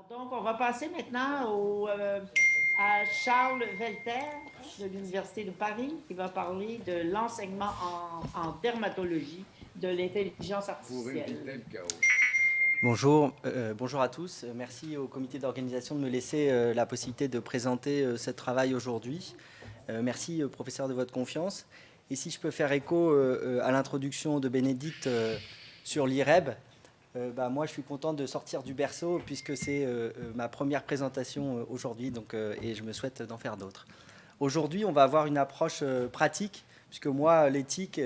Donc, on va passer maintenant à Charles Velter de l'Université de Paris qui va parler de l'enseignement en dermatologie de l'intelligence artificielle. Bonjour à tous. Merci au comité d'organisation de me laisser la possibilité de présenter ce travail aujourd'hui. Merci, professeur, de votre confiance. Et si je peux faire écho à l'introduction de Bénédicte sur l'IREB, moi je suis content de sortir du berceau puisque c'est ma première présentation aujourd'hui et je me souhaite d'en faire d'autres. Aujourd'hui, on va avoir une approche pratique, puisque moi, l'éthique,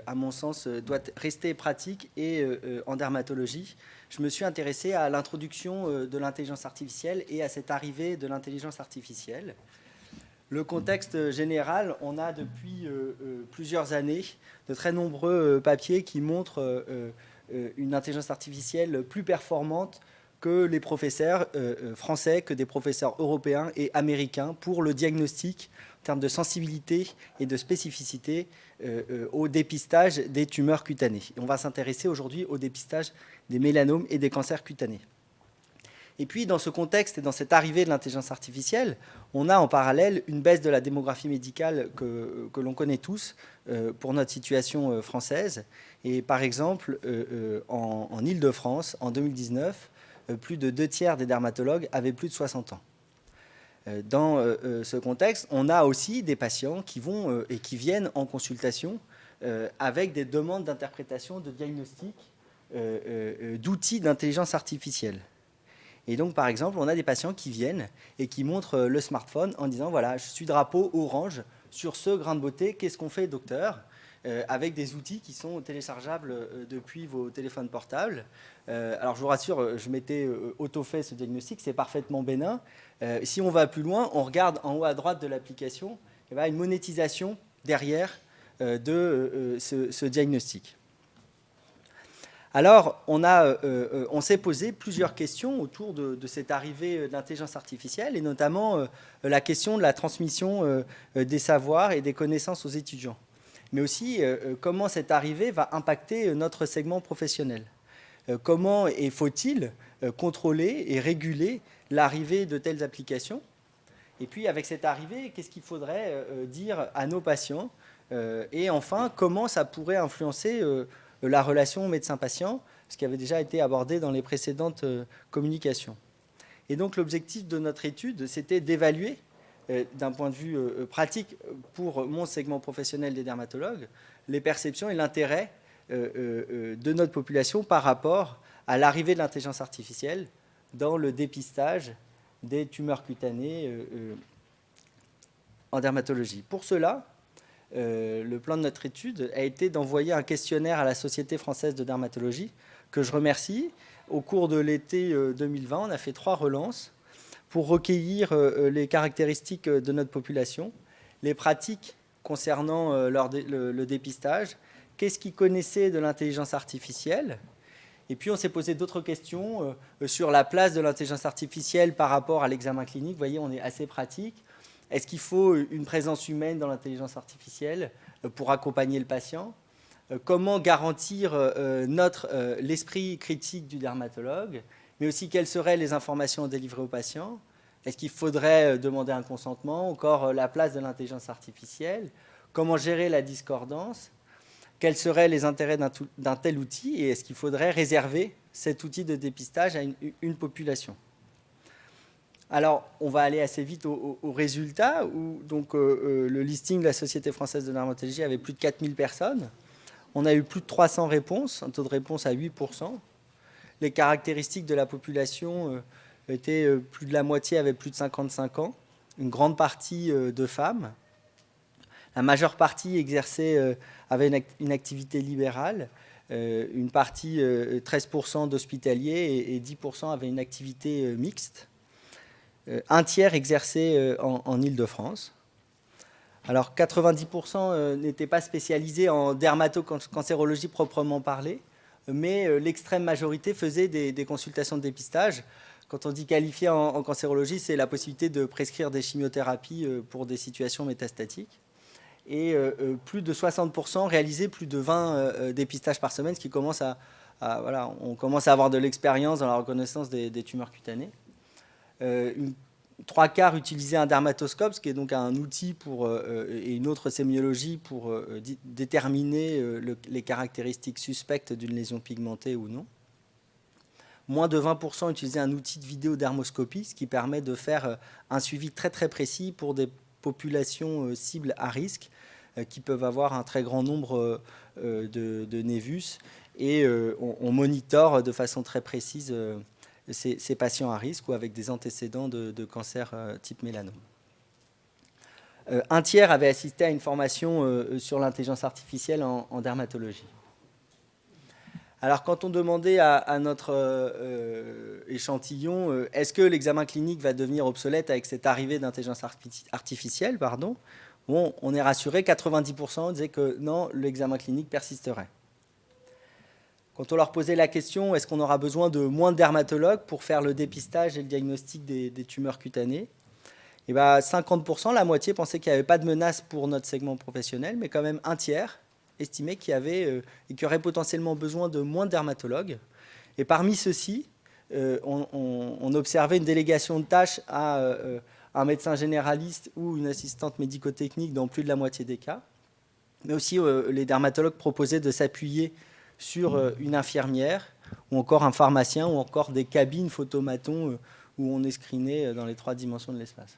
à mon sens, doit rester pratique et en dermatologie. Je me suis intéressé à l'introduction de l'intelligence artificielle et à cette arrivée de l'intelligence artificielle. Le contexte général, on a depuis plusieurs années de très nombreux papiers qui montrent une intelligence artificielle plus performante que les professeurs français, que des professeurs européens et américains pour le diagnostic en termes de sensibilité et de spécificité au dépistage des tumeurs cutanées. Et on va s'intéresser aujourd'hui au dépistage des mélanomes et des cancers cutanés. Et puis, dans ce contexte et dans cette arrivée de l'intelligence artificielle, on a en parallèle une baisse de la démographie médicale que l'on connaît tous pour notre situation française. Et par exemple, en Île-de-France, en 2019, plus de 2 tiers des dermatologues avaient plus de 60 ans. Dans ce contexte, on a aussi des patients qui vont et qui viennent en consultation avec des demandes d'interprétation, de diagnostic, d'outils d'intelligence artificielle. Et donc, par exemple, on a des patients qui viennent et qui montrent le smartphone en disant « Voilà, je suis drapeau orange sur ce grain de beauté, qu'est-ce qu'on fait, docteur ?» avec des outils qui sont téléchargeables depuis vos téléphones portables. Alors, je vous rassure, je m'étais auto-fait ce diagnostic, c'est parfaitement bénin. Si on va plus loin, on regarde en haut à droite de l'application, il y a une monétisation derrière de ce diagnostic. Alors, on s'est posé plusieurs questions autour de cette arrivée d'intelligence artificielle, et notamment la question de la transmission des savoirs et des connaissances aux étudiants. Mais aussi, comment cette arrivée va impacter notre segment professionnel. Comment faut-il contrôler et réguler l'arrivée de telles applications? Et puis, avec cette arrivée, qu'est-ce qu'il faudrait dire à nos patients? Et enfin, comment ça pourrait influencer la relation médecin-patient, ce qui avait déjà été abordé dans les précédentes communications. Et donc l'objectif de notre étude, c'était d'évaluer, d'un point de vue pratique pour mon segment professionnel des dermatologues, les perceptions et l'intérêt de notre population par rapport à l'arrivée de l'intelligence artificielle dans le dépistage des tumeurs cutanées en dermatologie. Pour cela, le plan de notre étude a été d'envoyer un questionnaire à la Société française de dermatologie, que je remercie. Au cours de l'été 2020, on a fait 3 relances pour recueillir les caractéristiques de notre population, les pratiques concernant le dépistage, qu'est-ce qu'ils connaissaient de l'intelligence artificielle. Et puis on s'est posé d'autres questions sur la place de l'intelligence artificielle par rapport à l'examen clinique. Vous voyez, on est assez pratique. Est-ce qu'il faut une présence humaine dans l'intelligence artificielle pour accompagner le patient? Comment garantir l'esprit critique du dermatologue? Mais aussi, quelles seraient les informations délivrées aux patients? Est-ce qu'il faudrait demander un consentement? Encore, la place de l'intelligence artificielle? Comment gérer la discordance? Quels seraient les intérêts d'un tel outil? Et est-ce qu'il faudrait réserver cet outil de dépistage à une population? Alors, on va aller assez vite aux résultats. Le listing de la Société française de dermatologie avait plus de 4000 personnes. On a eu plus de 300 réponses, un taux de réponse à 8%. Les caractéristiques de la population étaient plus de la moitié avait plus de 55 ans, une grande partie de femmes. La majeure partie avait une activité libérale, une partie, 13% d'hospitaliers et 10% avaient une activité mixte. Un tiers exerçait en Île-de-France. Alors 90% n'étaient pas spécialisés en dermatocancérologie proprement parlée, mais l'extrême majorité faisait des consultations de dépistage. Quand on dit qualifié en cancérologie, c'est la possibilité de prescrire des chimiothérapies pour des situations métastatiques. Et plus de 60% réalisaient plus de 20 dépistages par semaine, ce qui commence à voilà, on commence à avoir de l'expérience dans la reconnaissance des tumeurs cutanées. 3/4 utilisaient un dermatoscope, ce qui est donc un outil et une autre sémiologie pour déterminer les caractéristiques suspectes d'une lésion pigmentée ou non. Moins de 20% utilisaient un outil de vidéodermoscopie, ce qui permet de faire un suivi très très précis pour des populations cibles à risque qui peuvent avoir un très grand nombre de névus. Et on monitore de façon très précise ces patients à risque ou avec des antécédents de cancer type mélanome. Un tiers avait assisté à une formation sur l'intelligence artificielle en dermatologie. Alors, quand on demandait à notre échantillon, est-ce que l'examen clinique va devenir obsolète avec cette arrivée d'intelligence artificielle, bon, on est rassuré, 90% disaient que non, l'examen clinique persisterait. Quand on leur posait la question, est-ce qu'on aura besoin de moins de dermatologues pour faire le dépistage et le diagnostic des tumeurs cutanées, et 50%, la moitié, pensaient qu'il n'y avait pas de menace pour notre segment professionnel, mais quand même un tiers estimait qu'il y aurait potentiellement besoin de moins de dermatologues. Et parmi ceux-ci, on observait une délégation de tâches à un médecin généraliste ou une assistante médico-technique dans plus de la moitié des cas. Mais aussi, les dermatologues proposaient de s'appuyer sur une infirmière ou encore un pharmacien ou encore des cabines photomatons où on est screené dans les 3 dimensions de l'espace.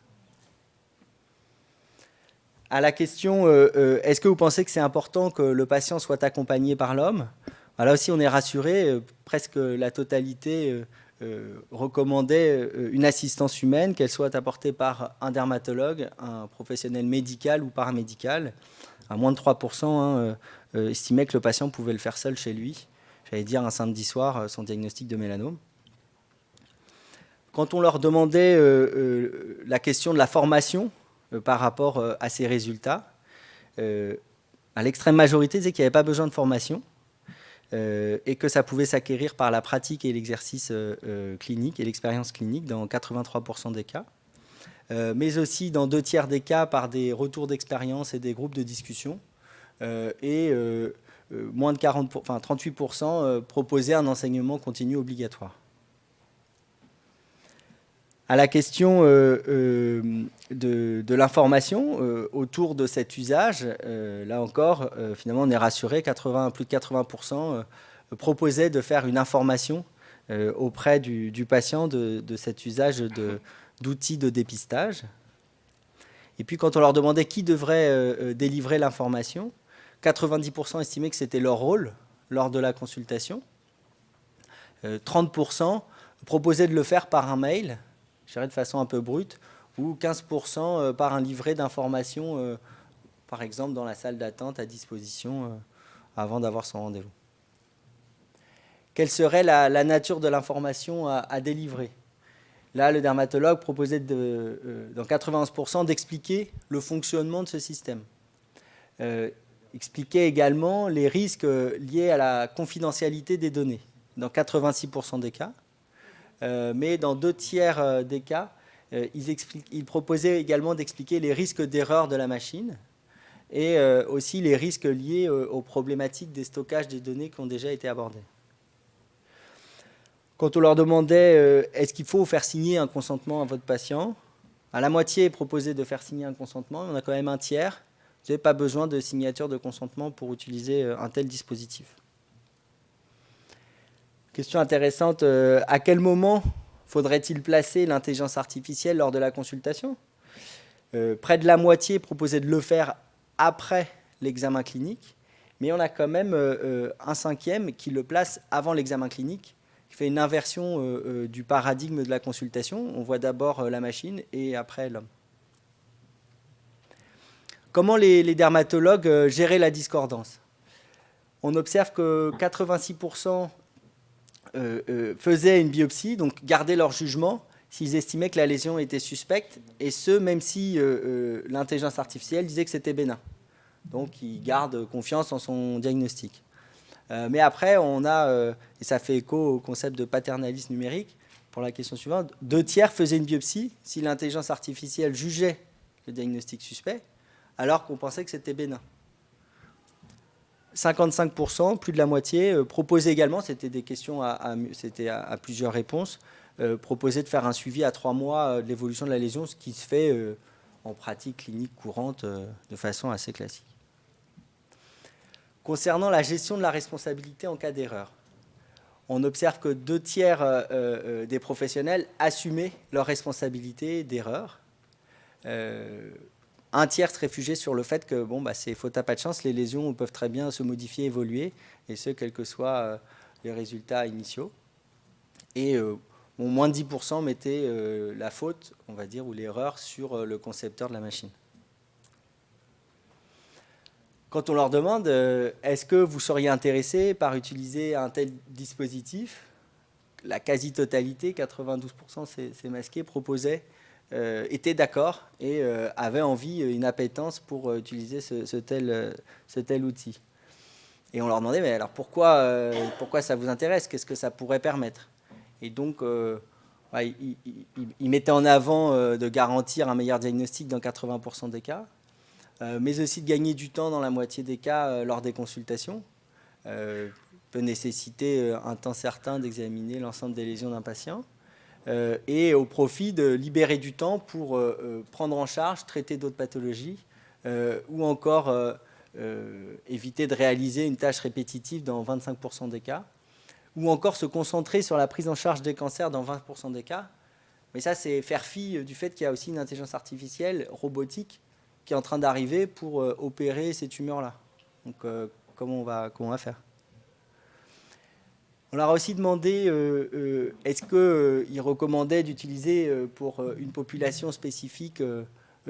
À la question, est-ce que vous pensez que c'est important que le patient soit accompagné par l'homme? Là aussi, on est rassuré. Presque la totalité recommandait une assistance humaine, qu'elle soit apportée par un dermatologue, un professionnel médical ou paramédical. À moins de 3% estimaient que le patient pouvait le faire seul chez lui. J'allais dire un samedi soir, son diagnostic de mélanome. Quand on leur demandait la question de la formation, par rapport à ces résultats, à l'extrême majorité disait qu'il n'y avait pas besoin de formation et que ça pouvait s'acquérir par la pratique et l'exercice clinique et l'expérience clinique dans 83% des cas, mais aussi dans 2 tiers des cas par des retours d'expérience et des groupes de discussion, et moins de 38% proposaient un enseignement continu obligatoire. À la question de l'information autour de cet usage, là encore, finalement, on est rassuré, plus de 80% proposaient de faire une information auprès du patient de cet usage d'outils de dépistage. Et puis, quand on leur demandait qui devrait délivrer l'information, 90% estimaient que c'était leur rôle lors de la consultation. 30% proposaient de le faire par un mail, je dirais de façon un peu brute, ou 15% par un livret d'informations, par exemple dans la salle d'attente à disposition avant d'avoir son rendez-vous. Quelle serait la nature de l'information à délivrer? Là, le dermatologue proposait dans 91% d'expliquer le fonctionnement de ce système. Expliquer également les risques liés à la confidentialité des données, dans 86% des cas. Mais dans 2 tiers des cas, ils proposaient également d'expliquer les risques d'erreur de la machine et aussi les risques liés aux problématiques des stockages des données qui ont déjà été abordées. Quand on leur demandait est-ce qu'il faut faire signer un consentement à votre patient, à la moitié proposait de faire signer un consentement, on a quand même un tiers, vous n'avez pas besoin de signature de consentement pour utiliser un tel dispositif. Question intéressante, à quel moment faudrait-il placer l'intelligence artificielle lors de la consultation? Près de la moitié proposait de le faire après l'examen clinique, mais on a quand même un 5e qui le place avant l'examen clinique, qui fait une inversion du paradigme de la consultation. On voit d'abord la machine et après l'homme. Comment les dermatologues géraient la discordance? On observe que 86% faisaient une biopsie, donc gardaient leur jugement s'ils estimaient que la lésion était suspecte, et ce, même si l'intelligence artificielle disait que c'était bénin. Donc, ils gardent confiance en son diagnostic. Mais après, on a, et ça fait écho au concept de paternalisme numérique, pour la question suivante, 2 tiers faisaient une biopsie si l'intelligence artificielle jugeait le diagnostic suspect, alors qu'on pensait que c'était bénin. 55%, plus de la moitié, proposaient également, c'était des questions c'était à plusieurs réponses, proposaient de faire un suivi à 3 mois de l'évolution de la lésion, ce qui se fait en pratique clinique courante de façon assez classique. Concernant la gestion de la responsabilité en cas d'erreur, on observe que 2 tiers des professionnels assumaient leur responsabilité d'erreur. 1 tiers se réfugiait sur le fait que c'est faute à pas de chance, les lésions peuvent très bien se modifier, évoluer, et ce, quels que soient les résultats initiaux. Et moins de 10% mettaient la faute, on va dire, ou l'erreur sur le concepteur de la machine. Quand on leur demande est-ce que vous seriez intéressé par utiliser un tel dispositif, la quasi-totalité, 92% c'est masqué, proposait, était d'accord et avait envie, une appétence pour utiliser ce tel outil. Et on leur demandait mais alors pourquoi ça vous intéresse, qu'est-ce que ça pourrait permettre? Et donc ils mettaient en avant de garantir un meilleur diagnostic dans 80% des cas, mais aussi de gagner du temps dans la moitié des cas lors des consultations. Peut nécessiter un temps certain d'examiner l'ensemble des lésions d'un patient, et au profit de libérer du temps pour prendre en charge, traiter d'autres pathologies, ou encore éviter de réaliser une tâche répétitive dans 25% des cas, ou encore se concentrer sur la prise en charge des cancers dans 20% des cas. Mais ça, c'est faire fi du fait qu'il y a aussi une intelligence artificielle robotique qui est en train d'arriver pour opérer ces tumeurs-là. Donc, comment on va faire? On leur a aussi demandé est-ce qu'ils recommandaient d'utiliser pour une population spécifique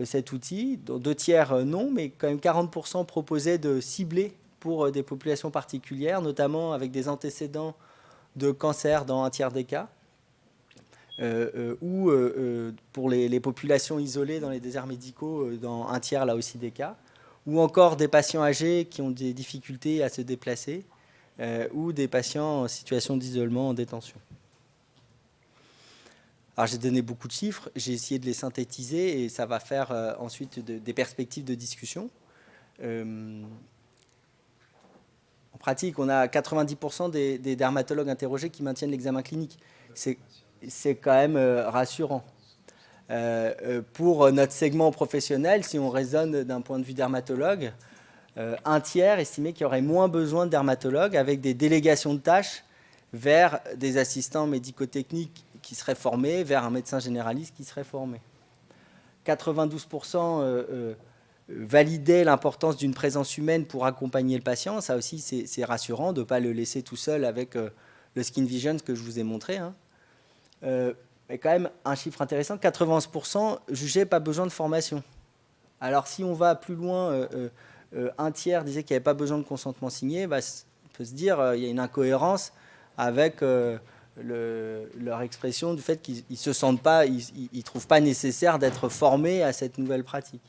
cet outil. Dans 2 tiers, non, mais quand même 40% proposaient de cibler pour des populations particulières, notamment avec des antécédents de cancer dans 1 tiers des cas, ou pour les populations isolées dans les déserts médicaux dans 1 tiers là aussi des cas, ou encore des patients âgés qui ont des difficultés à se déplacer, ou des patients en situation d'isolement en détention. Alors j'ai donné beaucoup de chiffres, j'ai essayé de les synthétiser et ça va faire ensuite des perspectives de discussion. En pratique, on a 90% des dermatologues interrogés qui maintiennent l'examen clinique. C'est quand même rassurant. Pour notre segment professionnel, si on raisonne d'un point de vue dermatologue, 1 tiers estimait qu'il y aurait moins besoin de dermatologues avec des délégations de tâches vers des assistants médico-techniques qui seraient formés, vers un médecin généraliste qui serait formé. 92% validaient l'importance d'une présence humaine pour accompagner le patient. Ça aussi, c'est rassurant de ne pas le laisser tout seul avec le Skin Vision, ce que je vous ai montré. Mais quand même, un chiffre intéressant, 91% jugeaient pas besoin de formation. Alors, si on va plus loin, 1 tiers disait qu'il n'y avait pas besoin de consentement signé, on peut se dire qu'il y a une incohérence avec leur expression du fait qu'ils ne se sentent pas, ils ne trouvent pas nécessaire d'être formés à cette nouvelle pratique.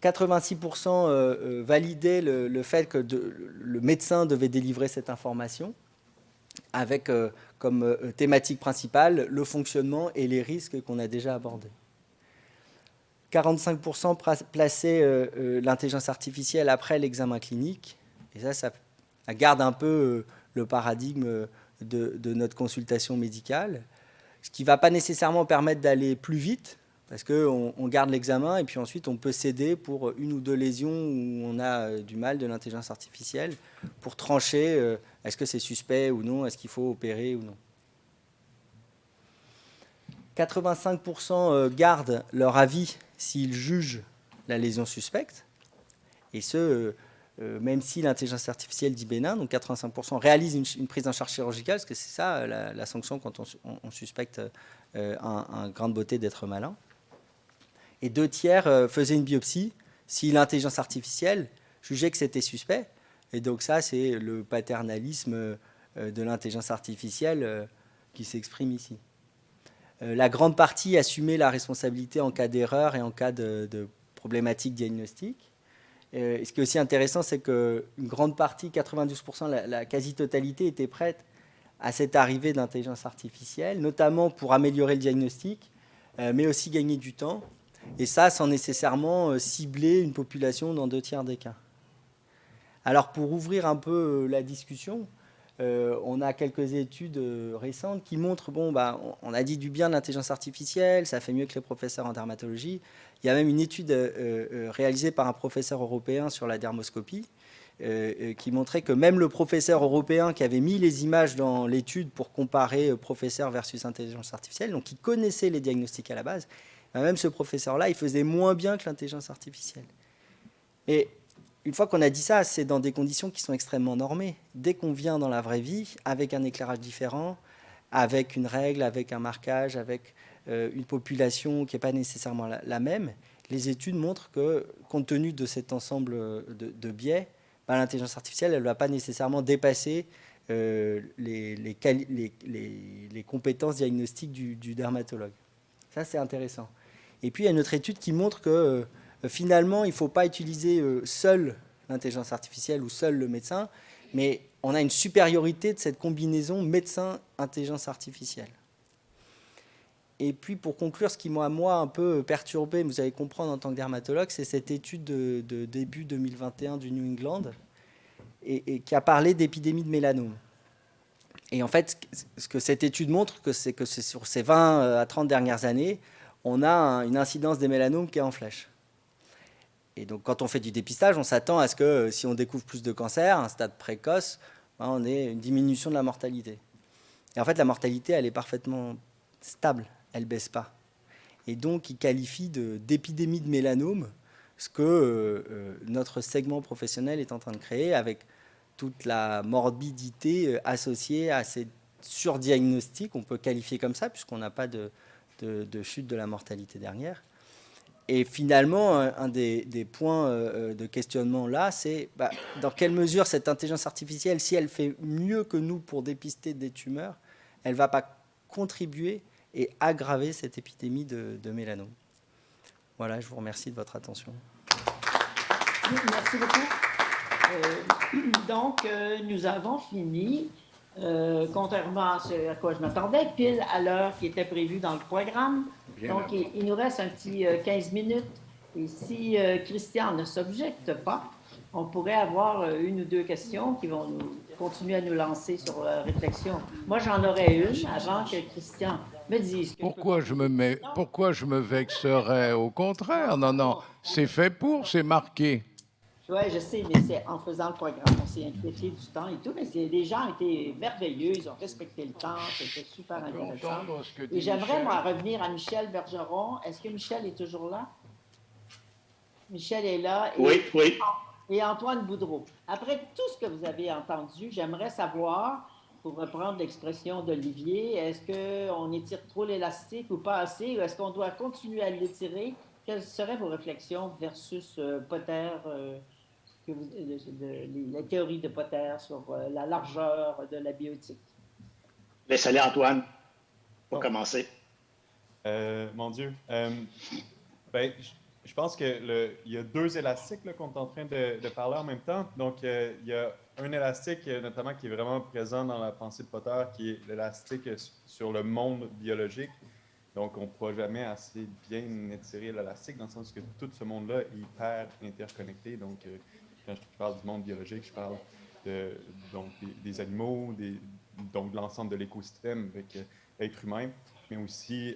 86% validaient le fait que le médecin devait délivrer cette information avec comme thématique principale le fonctionnement et les risques qu'on a déjà abordés. 45% plaçaient l'intelligence artificielle après l'examen clinique. Et ça garde un peu le paradigme de notre consultation médicale, ce qui ne va pas nécessairement permettre d'aller plus vite, parce qu'on garde l'examen et puis ensuite on peut céder pour 1 ou 2 lésions où on a du mal de l'intelligence artificielle pour trancher est-ce que c'est suspect ou non, est-ce qu'il faut opérer ou non. 85% gardent leur avis s'ils jugent la lésion suspecte, et ce, même si l'intelligence artificielle dit bénin, donc 85% réalisent une prise en charge chirurgicale, parce que c'est ça la sanction quand on suspecte un grain de beauté d'être malin. Et 2 tiers faisaient une biopsie si l'intelligence artificielle jugeait que c'était suspect. Et donc ça, c'est le paternalisme de l'intelligence artificielle qui s'exprime ici. La grande partie assumait la responsabilité en cas d'erreur et en cas de problématique diagnostique. Et ce qui est aussi intéressant, c'est qu'une grande partie, 92%, la quasi-totalité, était prête à cette arrivée d'intelligence artificielle, notamment pour améliorer le diagnostic, mais aussi gagner du temps. Et ça, sans nécessairement cibler une population dans 2 tiers des cas. Alors, pour ouvrir un peu la discussion, on a quelques études récentes qui montrent, on a dit du bien de l'intelligence artificielle, ça fait mieux que les professeurs en dermatologie. Il y a même une étude réalisée par un professeur européen sur la dermoscopie qui montrait que même le professeur européen qui avait mis les images dans l'étude pour comparer professeur versus intelligence artificielle, donc qui connaissait les diagnostics à la base, même ce professeur-là, il faisait moins bien que l'intelligence artificielle. Et une fois qu'on a dit ça, c'est dans des conditions qui sont extrêmement normées. Dès qu'on vient dans la vraie vie, avec un éclairage différent, avec une règle, avec un marquage, avec une population qui n'est pas nécessairement la même, les études montrent que, compte tenu de cet ensemble de biais, l'intelligence artificielle, elle ne va pas nécessairement dépasser les compétences diagnostiques du dermatologue. Ça, c'est intéressant. Et puis, il y a une autre étude qui montre que finalement, il ne faut pas utiliser seul l'intelligence artificielle ou seul le médecin, mais on a une supériorité de cette combinaison médecin-intelligence artificielle. Et puis, pour conclure, ce qui m'a, moi, un peu perturbé, vous allez comprendre en tant que dermatologue, c'est cette étude de début 2021 du New England, et qui a parlé d'épidémie de mélanome. Et en fait, ce que cette étude montre, c'est que sur ces 20 à 30 dernières années, on a une incidence des mélanomes qui est en flèche. Et donc, quand on fait du dépistage, on s'attend à ce que si on découvre plus de cancers, à un stade précoce, on ait une diminution de la mortalité. Et en fait, la mortalité, elle est parfaitement stable, elle ne baisse pas. Et donc, il qualifie d'épidémie de mélanome ce que notre segment professionnel est en train de créer avec toute la morbidité associée à ces surdiagnostics, on peut qualifier comme ça, puisqu'on n'a pas de chute de la mortalité dernière. Et finalement, un des points de questionnement là, c'est dans quelle mesure cette intelligence artificielle, si elle fait mieux que nous pour dépister des tumeurs, elle ne va pas contribuer et aggraver cette épidémie de mélanome. Voilà, je vous remercie de votre attention. Merci beaucoup. Donc, nous avons fini, contrairement à ce à quoi je m'attendais, pile à l'heure qui était prévue dans le programme. Donc, il nous reste un petit 15 minutes. Et si Christian ne s'objecte pas, on pourrait avoir une ou deux questions qui vont continuer à nous lancer sur la réflexion. Moi, j'en aurais une avant que Christian me dise. Pourquoi je me vexerais? Au contraire, non, c'est fait pour, c'est marqué. Oui, je sais, mais c'est en faisant le programme, on s'est inquiété du temps et tout, mais les gens étaient merveilleux, ils ont respecté le temps, c'était super intéressant. Et j'aimerais, moi, revenir à Michel Bergeron. Est-ce que Michel est toujours là? Michel est là. Oui, oui. Et Antoine Boudreau. Après tout ce que vous avez entendu, j'aimerais savoir, pour reprendre l'expression d'Olivier, est-ce qu'on étire trop l'élastique ou pas assez, ou est-ce qu'on doit continuer à l'étirer? Quelles seraient vos réflexions versus Potter, la théorie de Potter sur la largeur de la bioéthique? Laissez-les Antoine pour commencer. Mon Dieu. Je pense qu'il y a deux élastiques qu'on est en train de parler en même temps. Donc, il y a un élastique notamment qui est vraiment présent dans la pensée de Potter, qui est l'élastique sur le monde biologique. Donc, on ne pourra jamais assez bien étirer l'élastique dans le sens que tout ce monde-là est hyper interconnecté. Donc, quand je parle du monde biologique, je parle des animaux, donc de l'ensemble de l'écosystème avec l'être humain, mais aussi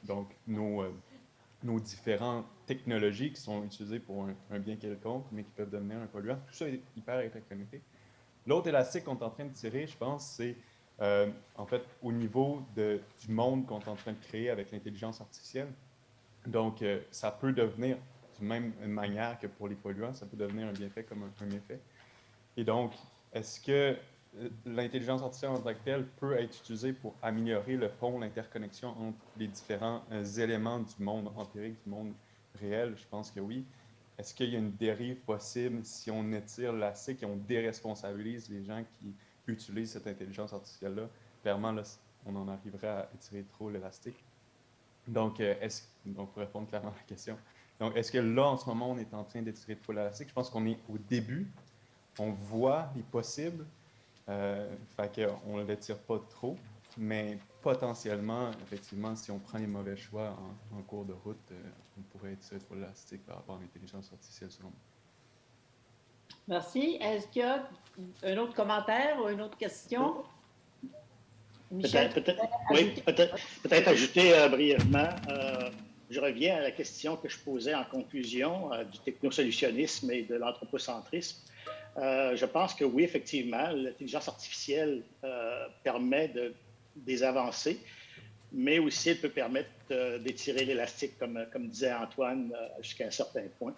donc nos différentes technologies qui sont utilisées pour un bien quelconque, mais qui peuvent devenir un polluant. Tout ça est hyper interconnecté. L'autre élastique qu'on est en train de tirer, je pense, c'est en fait au niveau du monde qu'on est en train de créer avec l'intelligence artificielle. Donc, ça peut devenir, de même manière que pour les polluants, ça peut devenir un bienfait comme un méfait. Et donc, est-ce que l'intelligence artificielle en tant que telle peut être utilisée pour améliorer le pont, l'interconnexion entre les différents éléments du monde empirique, du monde réel? Je pense que oui. Est-ce qu'il y a une dérive possible si on étire l'élastique et on déresponsabilise les gens qui utilisent cette intelligence artificielle-là? Clairement, là, on en arriverait à étirer trop l'élastique. Donc, pour répondre clairement à la question, donc, est-ce que là, en ce moment, on est en train d'étirer trop l'élastique? Je pense qu'on est au début. On voit les possibles. Fait qu'on ne l'étire pas trop, mais potentiellement, effectivement, si on prend les mauvais choix en cours de route, on pourrait étirer trop l'élastique par rapport à l'intelligence artificielle, selon moi. Merci. Est-ce qu'il y a un autre commentaire ou une autre question? Michel, Oui, ajouter? peut-être ajouter brièvement. Je reviens à la question que je posais en conclusion du technosolutionnisme et de l'anthropocentrisme. Je pense que oui, effectivement, l'intelligence artificielle permet des avancées, mais aussi elle peut permettre d'étirer l'élastique, comme disait Antoine, jusqu'à un certain point.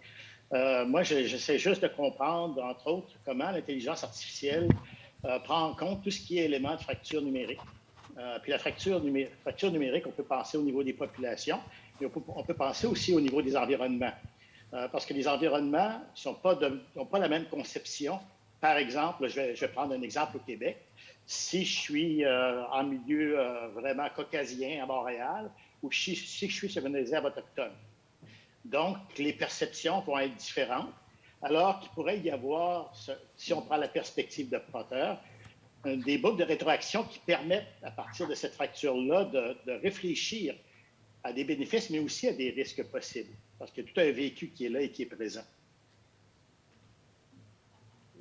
Moi, j'essaie juste de comprendre, entre autres, comment l'intelligence artificielle prend en compte tout ce qui est élément de fracture numérique. Puis la fracture numérique, on peut penser au niveau des populations, mais on peut penser aussi au niveau des environnements. Parce que les environnements n'ont pas la même conception. Par exemple, je vais prendre un exemple au Québec. Si je suis en milieu vraiment caucasien à Montréal, ou si je suis sur une réserve autochtone. Donc, les perceptions vont être différentes, alors qu'il pourrait y avoir, si on prend la perspective de Potter, des boucles de rétroaction qui permettent, à partir de cette fracture-là, de réfléchir à des bénéfices, mais aussi à des risques possibles, parce qu'il y a tout un vécu qui est là et qui est présent.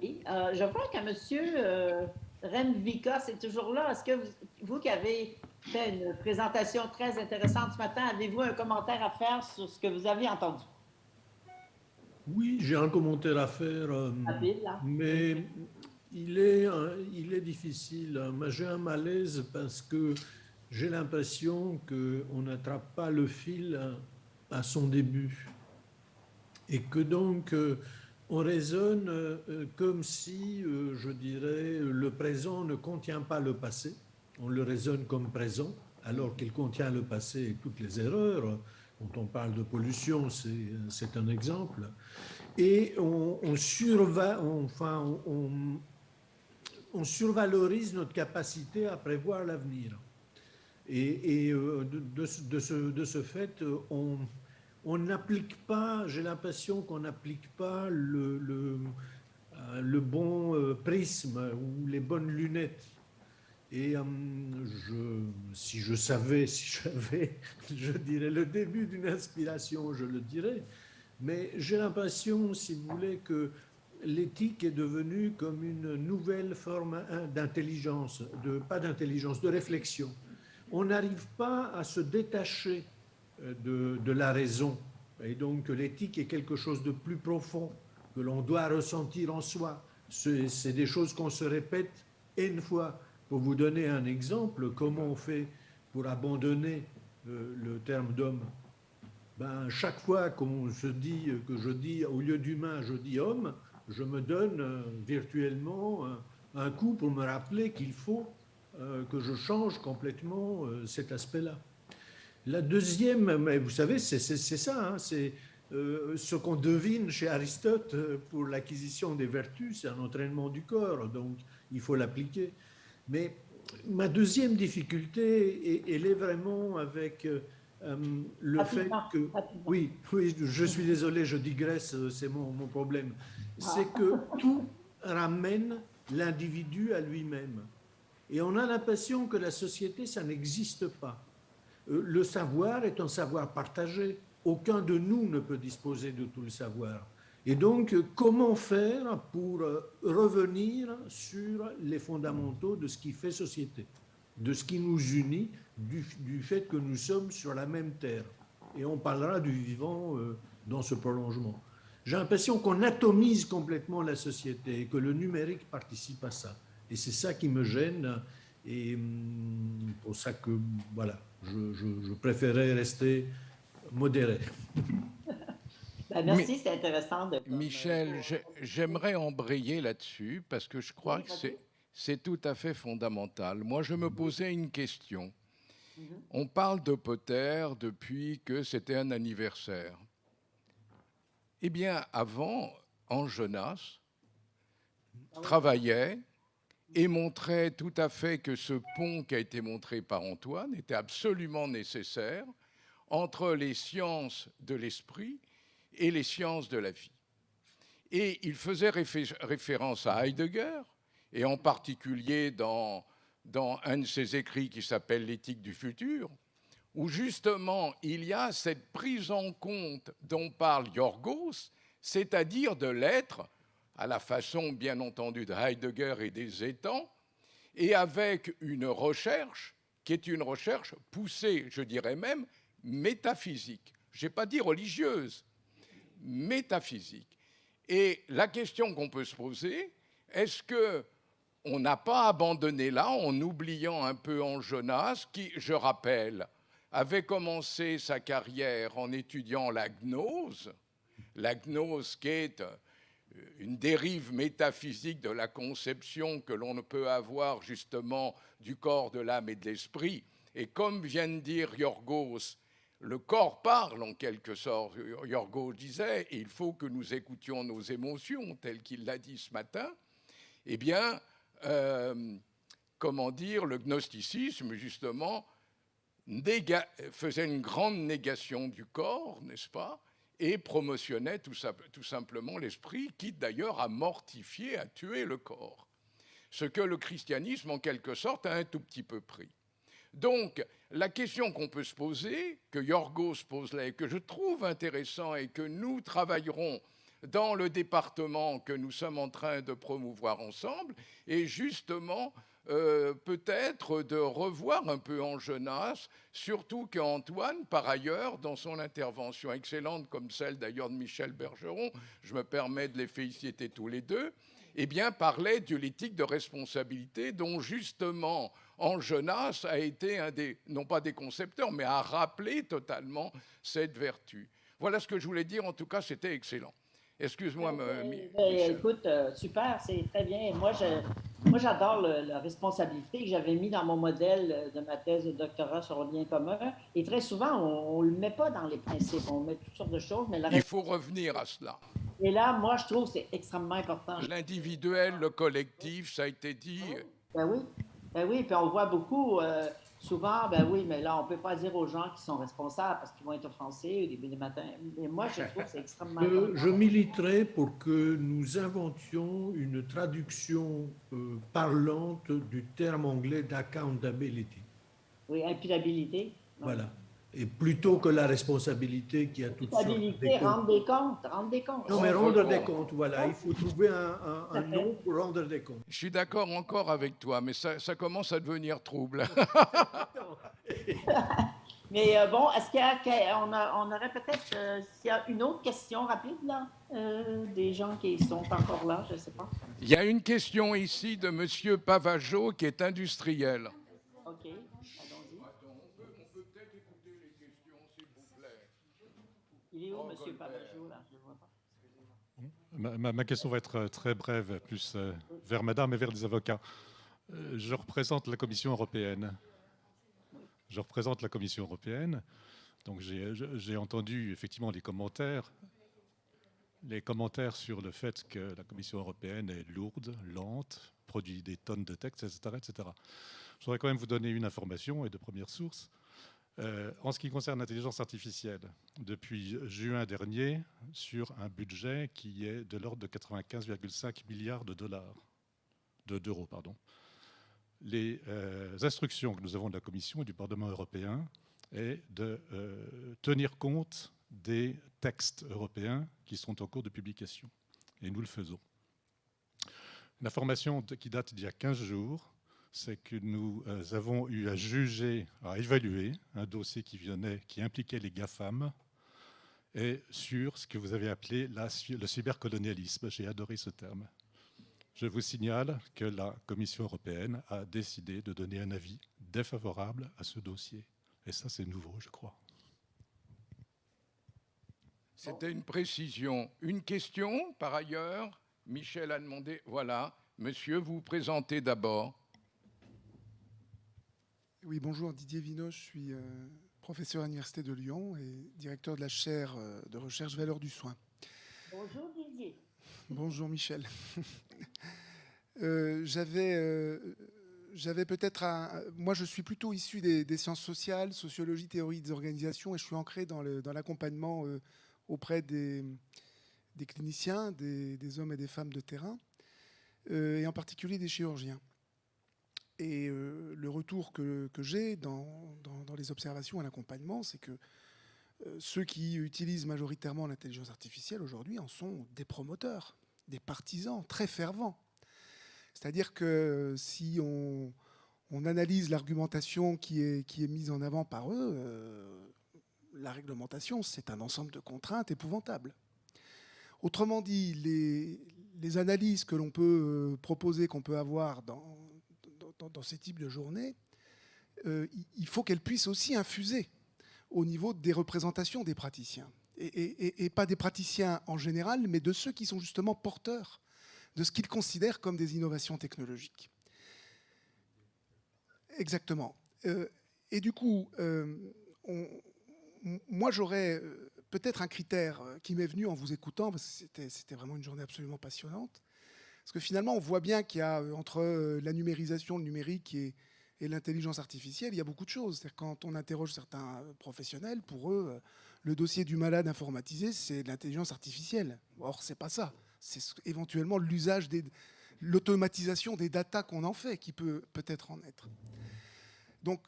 Oui, je vois que M. Renvika, c'est toujours là. Est-ce que vous qui avez fait une présentation très intéressante ce matin, avez-vous un commentaire à faire sur ce que vous avez entendu? Oui, j'ai un commentaire à faire, Rapide, là. mais il est difficile. Moi, j'ai un malaise parce que j'ai l'impression qu'on n'attrape pas le fil à son début et que donc on raisonne comme si, je dirais, le présent ne contient pas le passé. On le raisonne comme présent, alors qu'il contient le passé et toutes les erreurs. Quand on parle de pollution, c'est un exemple. Et on survalorise notre capacité à prévoir l'avenir. Et de ce fait, on n'applique pas, j'ai l'impression qu'on n'applique pas le bon prisme ou les bonnes lunettes. Et si j'avais, je dirais le début d'une inspiration, je le dirais. Mais j'ai l'impression, si vous voulez, que l'éthique est devenue comme une nouvelle forme d'intelligence, pas d'intelligence, de réflexion. On n'arrive pas à se détacher de la raison. Et donc l'éthique est quelque chose de plus profond que l'on doit ressentir en soi. C'est des choses qu'on se répète une fois. Pour vous donner un exemple, comment on fait pour abandonner le terme d'homme? Chaque fois qu'on se dit, que je dis au lieu d'humain, je dis homme, je me donne virtuellement un coup pour me rappeler qu'il faut que je change complètement cet aspect-là. La deuxième, mais vous savez, c'est ça, hein, c'est ce qu'on devine chez Aristote pour l'acquisition des vertus, c'est un entraînement du corps, donc il faut l'appliquer. Mais ma deuxième difficulté, elle est vraiment avec le fait que... Oui, je suis désolé, je digresse, c'est mon problème. C'est que tout ramène l'individu à lui-même. Et on a l'impression que la société, ça n'existe pas. Le savoir est un savoir partagé. Aucun de nous ne peut disposer de tout le savoir. Et donc, comment faire pour revenir sur les fondamentaux de ce qui fait société, de ce qui nous unit, du fait que nous sommes sur la même terre. Et on parlera du vivant dans ce prolongement. J'ai l'impression qu'on atomise complètement la société et que le numérique participe à ça. Et c'est ça qui me gêne. Et pour ça que, voilà, je préférais rester modéré. Merci, c'est intéressant. Michel, j'aimerais embrayer là-dessus parce que je crois que c'est tout à fait fondamental. Moi, je me posais une question. On parle de Potter depuis que c'était un anniversaire. Eh bien, avant, Ange Jonas travaillait et montrait tout à fait que ce pont qui a été montré par Antoine était absolument nécessaire entre les sciences de l'esprit et les sciences de la vie. Et il faisait référence à Heidegger, et en particulier dans un de ses écrits qui s'appelle L'éthique du futur, où justement il y a cette prise en compte dont parle Yorgos, c'est-à-dire de l'être à la façon, bien entendu, de Heidegger et des étangs, et avec une recherche qui est une recherche poussée, je dirais même, métaphysique. Je n'ai pas dit religieuse, métaphysique. Et la question qu'on peut se poser, est-ce qu'on n'a pas abandonné là, en oubliant un peu en Jonas, qui, je rappelle, avait commencé sa carrière en étudiant la gnose qui est une dérive métaphysique de la conception que l'on ne peut avoir justement du corps, de l'âme et de l'esprit. Et comme vient de dire Yorgos, le corps parle en quelque sorte. Yorgos disait, il faut que nous écoutions nos émotions, tel qu'il l'a dit ce matin. Eh bien, comment dire, le gnosticisme, justement, faisait une grande négation du corps, n'est-ce pas, et promotionnait tout simplement l'esprit, quitte d'ailleurs à mortifier, à tuer le corps. Ce que le christianisme, en quelque sorte, a un tout petit peu pris. Donc, la question qu'on peut se poser, que Yorgos pose là, et que je trouve intéressant et que nous travaillerons dans le département que nous sommes en train de promouvoir ensemble, est justement peut-être de revoir un peu en Jonas, surtout qu'Antoine, par ailleurs, dans son intervention excellente, comme celle d'ailleurs de Michel Bergeron, je me permets de les féliciter tous les deux, eh bien, parlait de l'éthique de responsabilité dont justement en Jonas a été un des, non pas des concepteurs, mais a rappelé totalement cette vertu. Voilà ce que je voulais dire, en tout cas c'était excellent. Excuse-moi, Michel. Écoute, super, c'est très bien. Moi, j'adore la responsabilité que j'avais mis dans mon modèle de ma thèse de doctorat sur le bien commun. Et très souvent, on ne le met pas dans les principes. On met toutes sortes de choses. Mais il faut revenir à cela. Et là, moi, je trouve que c'est extrêmement important. L'individuel, le collectif, ça a été dit. Ben oui. Ben oui, puis on voit beaucoup, souvent, ben oui, mais là, on ne peut pas dire aux gens qui sont responsables parce qu'ils vont être offensés au début du matin. Mais moi, je trouve que c'est extrêmement important. Je militerai pour que nous inventions une traduction parlante du terme anglais d'accountability. Oui, imputabilité. Voilà. Et plutôt que la responsabilité qui a toutes sortes de Imputabilité, rendre des comptes. Non, mais rendre des comptes, voilà. Il faut trouver un nom pour rendre des comptes. Je suis d'accord encore avec toi, mais ça commence à devenir trouble. Mais bon, est-ce qu'il y a, on aurait peut-être, s'il y a une autre question rapide, là, des gens qui sont encore là, je ne sais pas. Il y a une question ici de M. Pavageau qui est industriel. OK, allons-y. On peut peut-être écouter les questions, s'il vous plaît. Il est où, M. Pavageau, là? Je ne vois pas. Ma question va être très brève, plus vers madame et vers les avocats. Je représente la Commission européenne. Donc j'ai entendu effectivement les commentaires sur le fait que la Commission européenne est lourde, lente, produit des tonnes de textes, etc., etc. Je voudrais quand même vous donner une information et de première source. En ce qui concerne l'intelligence artificielle, depuis juin dernier, sur un budget qui est de l'ordre de 95,5 milliards d'euros. Les instructions que nous avons de la Commission et du Parlement européen est de tenir compte des textes européens qui sont en cours de publication. Et nous le faisons. L'information qui date d'il y a 15 jours, c'est que nous avons eu à évaluer un dossier qui impliquait les GAFAM et sur ce que vous avez appelé le cybercolonialisme. J'ai adoré ce terme. Je vous signale que la Commission européenne a décidé de donner un avis défavorable à ce dossier. Et ça, c'est nouveau, je crois. C'était une précision. Une question, par ailleurs. Michel a demandé. Voilà. Monsieur, vous vous présentez d'abord. Oui, bonjour, Didier Vino, je suis professeur à l'Université de Lyon et directeur de la chaire de recherche valeurs du soin. Bonjour, Didier. Bonjour, Michel. J'avais peut-être moi, je suis plutôt issu des sciences sociales, sociologie, théorie des organisations, et je suis ancré dans l'accompagnement auprès des cliniciens, des hommes et des femmes de terrain, et en particulier des chirurgiens. Et le retour que j'ai dans les observations et l'accompagnement, c'est que ceux qui utilisent majoritairement l'intelligence artificielle aujourd'hui en sont des promoteurs. des partisans très fervents. C'est-à-dire que si on analyse l'argumentation qui est mise en avant par eux, la réglementation, c'est un ensemble de contraintes épouvantables. Autrement dit, les analyses que l'on peut proposer, qu'on peut avoir dans ces types de journées, il faut qu'elles puissent aussi infuser au niveau des représentations des praticiens. Et pas des praticiens en général, mais de ceux qui sont justement porteurs de ce qu'ils considèrent comme des innovations technologiques. Exactement. Et du coup, moi j'aurais peut-être un critère qui m'est venu en vous écoutant, parce que c'était vraiment une journée absolument passionnante, parce que finalement on voit bien qu'il y a entre la numérisation, le numérique et l'intelligence artificielle, il y a beaucoup de choses. C'est-à-dire quand on interroge certains professionnels, pour eux, le dossier du malade informatisé, c'est de l'intelligence artificielle. Or, c'est pas ça. C'est éventuellement l'usage l'automatisation des datas qu'on en fait qui peut peut-être en être. Donc,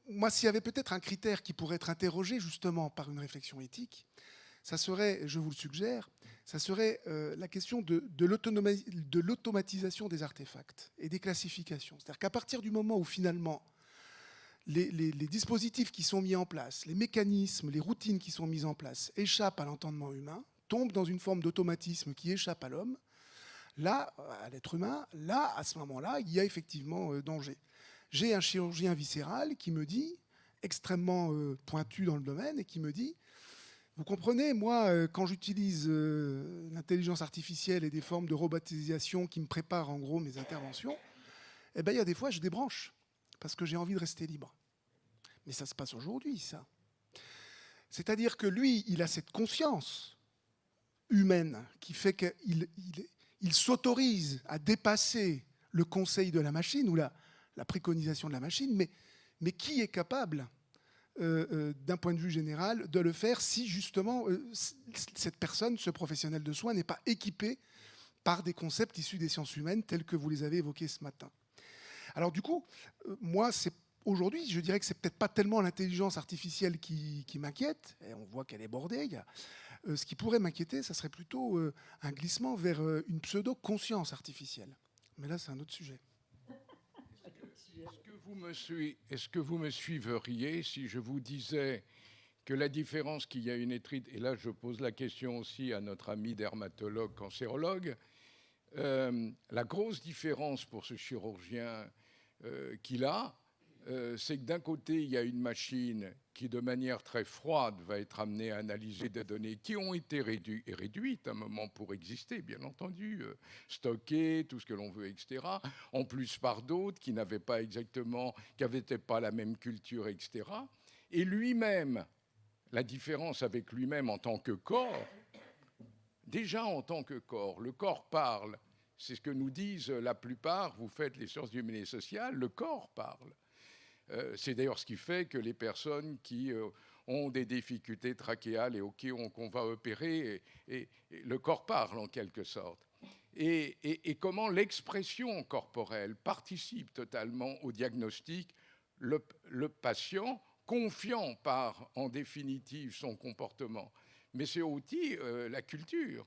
moi, s'il y avait peut-être un critère qui pourrait être interrogé justement par une réflexion éthique, ça serait, je vous le suggère, ça serait la question de l'automatisation des artefacts et des classifications. C'est-à-dire qu'à partir du moment où finalement les dispositifs qui sont mis en place, les mécanismes, les routines qui sont mises en place échappent à l'entendement humain, tombent dans une forme d'automatisme qui échappe à l'homme, là, à l'être humain, là, à ce moment-là, il y a effectivement danger. J'ai un chirurgien viscéral qui me dit, extrêmement pointu dans le domaine, et qui me dit, vous comprenez, moi, quand j'utilise l'intelligence artificielle et des formes de robotisation qui me préparent en gros mes interventions, eh ben, il y a des fois, je débranche, parce que j'ai envie de rester libre. Mais ça se passe aujourd'hui, ça. C'est-à-dire que lui, il a cette conscience humaine qui fait qu'il s'autorise à dépasser le conseil de la machine ou la préconisation de la machine, mais qui est capable, d'un point de vue général, de le faire si justement cette personne, ce professionnel de soins, n'est pas équipé par des concepts issus des sciences humaines tels que vous les avez évoqués ce matin. Alors du coup, moi, aujourd'hui, je dirais que c'est peut-être pas tellement l'intelligence artificielle qui m'inquiète, et on voit qu'elle est bordée. Ce qui pourrait m'inquiéter, ça serait plutôt un glissement vers une pseudo-conscience artificielle. Mais là, c'est un autre sujet. Est-ce que vous me suivriez si je vous disais que la différence qu'il y a une étude, et là je pose la question aussi à notre ami dermatologue, cancérologue, la grosse différence pour ce chirurgien qu'il a, c'est que d'un côté, il y a une machine qui, de manière très froide, va être amenée à analyser des données qui ont été réduites à un moment pour exister, bien entendu, stockées, tout ce que l'on veut, etc. En plus par d'autres qui n'avaient pas exactement, qui n'avaient pas la même culture, etc. Et lui-même, la différence avec lui-même en tant que corps, déjà en tant que corps, le corps parle. C'est ce que nous disent la plupart, vous faites les sciences humaines et sociales, le corps parle. C'est d'ailleurs ce qui fait que les personnes qui ont des difficultés trachéales et qu'on va opérer, et le corps parle en quelque sorte. Et comment l'expression corporelle participe totalement au diagnostic, le patient confiant par, en définitive, son comportement. Mais c'est aussi la culture.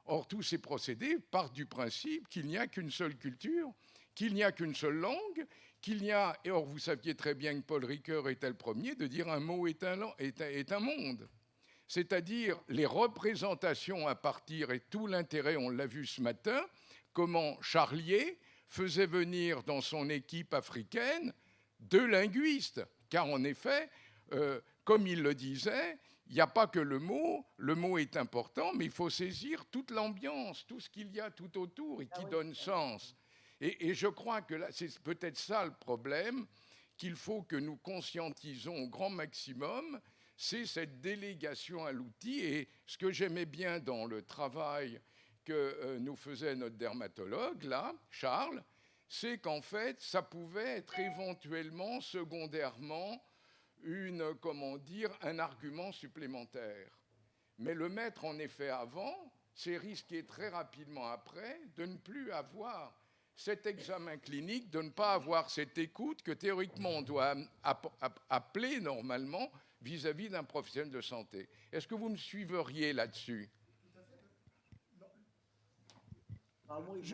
Or, tous ces procédés partent du principe qu'il n'y a qu'une seule culture, qu'il n'y a qu'une seule langue, et or vous saviez très bien que Paul Ricoeur était le premier de dire un mot est un monde. C'est-à-dire les représentations à partir, et tout l'intérêt, on l'a vu ce matin, comment Charlier faisait venir dans son équipe africaine 2 linguistes. Car en effet, comme il le disait, il n'y a pas que le mot est important, mais il faut saisir toute l'ambiance, tout ce qu'il y a tout autour et qui donne sens. Et je crois que là, c'est peut-être ça le problème, qu'il faut que nous conscientisons au grand maximum, c'est cette délégation à l'outil. Et ce que j'aimais bien dans le travail que nous faisait notre dermatologue, là, Charles, c'est qu'en fait, ça pouvait être éventuellement, secondairement, un argument supplémentaire. Mais le mettre en effet avant, c'est risquer très rapidement après de ne plus avoir cet examen clinique, de ne pas avoir cette écoute que théoriquement on doit appeler normalement vis-à-vis d'un professionnel de santé. Est-ce que vous me suivriez là-dessus ?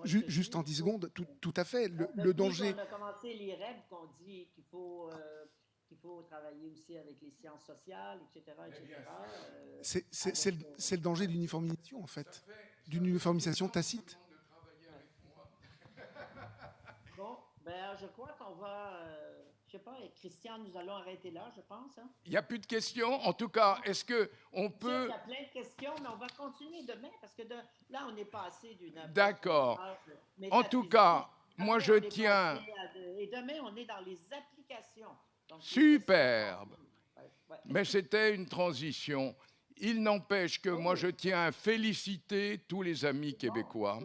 Juste en 10 secondes, tout à fait. Le danger. On a commencé les REP qu'on dit qu'il faut travailler aussi avec les sciences sociales, etc. C'est le danger de l'uniformisation, en fait, d'une uniformisation tacite. Bon, ben, je crois qu'on va, je sais pas, Christian, nous allons arrêter là, je pense. Hein? Il n'y a plus de questions. En tout cas, est-ce qu'on peut... Il y a plein de questions, mais on va continuer demain, parce que là, on est passé d'une... D'accord. En tout cas, moi, je tiens... Et demain, on est dans les applications. Donc, superbe. Mais c'était une transition. Il n'empêche que moi, je tiens à féliciter tous les amis québécois.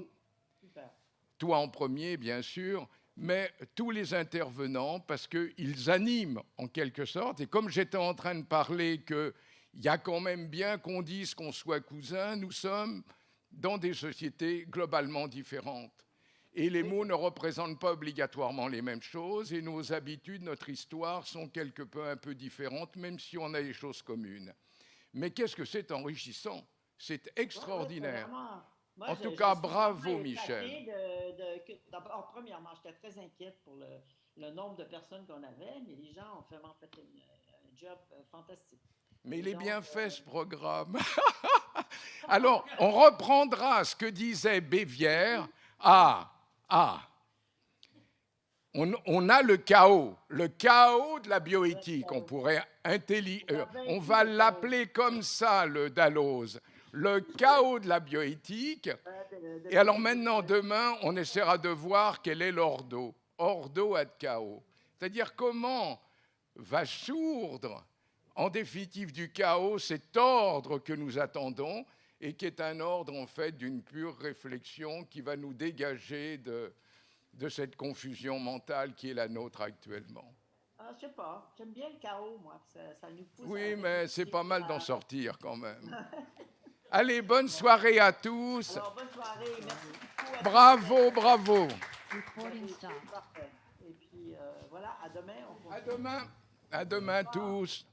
Super. Toi en premier, bien sûr, mais tous les intervenants, parce qu'ils animent en quelque sorte. Et comme j'étais en train de parler qu'il y a quand même bien qu'on dise qu'on soit cousins, nous sommes dans des sociétés globalement différentes. Et les mots ne représentent pas obligatoirement les mêmes choses, et nos habitudes, notre histoire sont quelque peu un peu différentes, même si on a des choses communes. Mais qu'est-ce que c'est enrichissant, c'est extraordinaire. Moi, en tout cas, bravo, Michel. D'abord, premièrement, j'étais très inquiète pour le nombre de personnes qu'on avait, mais les gens ont vraiment fait un job fantastique. Mais il est bien fait, ce programme. Alors, on reprendra ce que disait Bévière. On a le chaos de la bioéthique. On pourrait on va l'appeler comme ça, le Dalloz. Le chaos de la bioéthique. Et alors maintenant, demain, on essaiera de voir quel est l'ordo. Ordo ad chaos. C'est-à-dire comment va sourdre, en définitive, du chaos cet ordre que nous attendons et qui est un ordre, en fait, d'une pure réflexion qui va nous dégager de cette confusion mentale qui est la nôtre actuellement. Je sais pas. J'aime bien le chaos, moi. Ça nous pousse. Oui, mais c'est pas mal d'en sortir quand même. Allez, bonne soirée à tous. Alors, bonne soirée. Merci beaucoup. Bravo, bravo. Parfait. Et puis, voilà, à demain. À demain tous.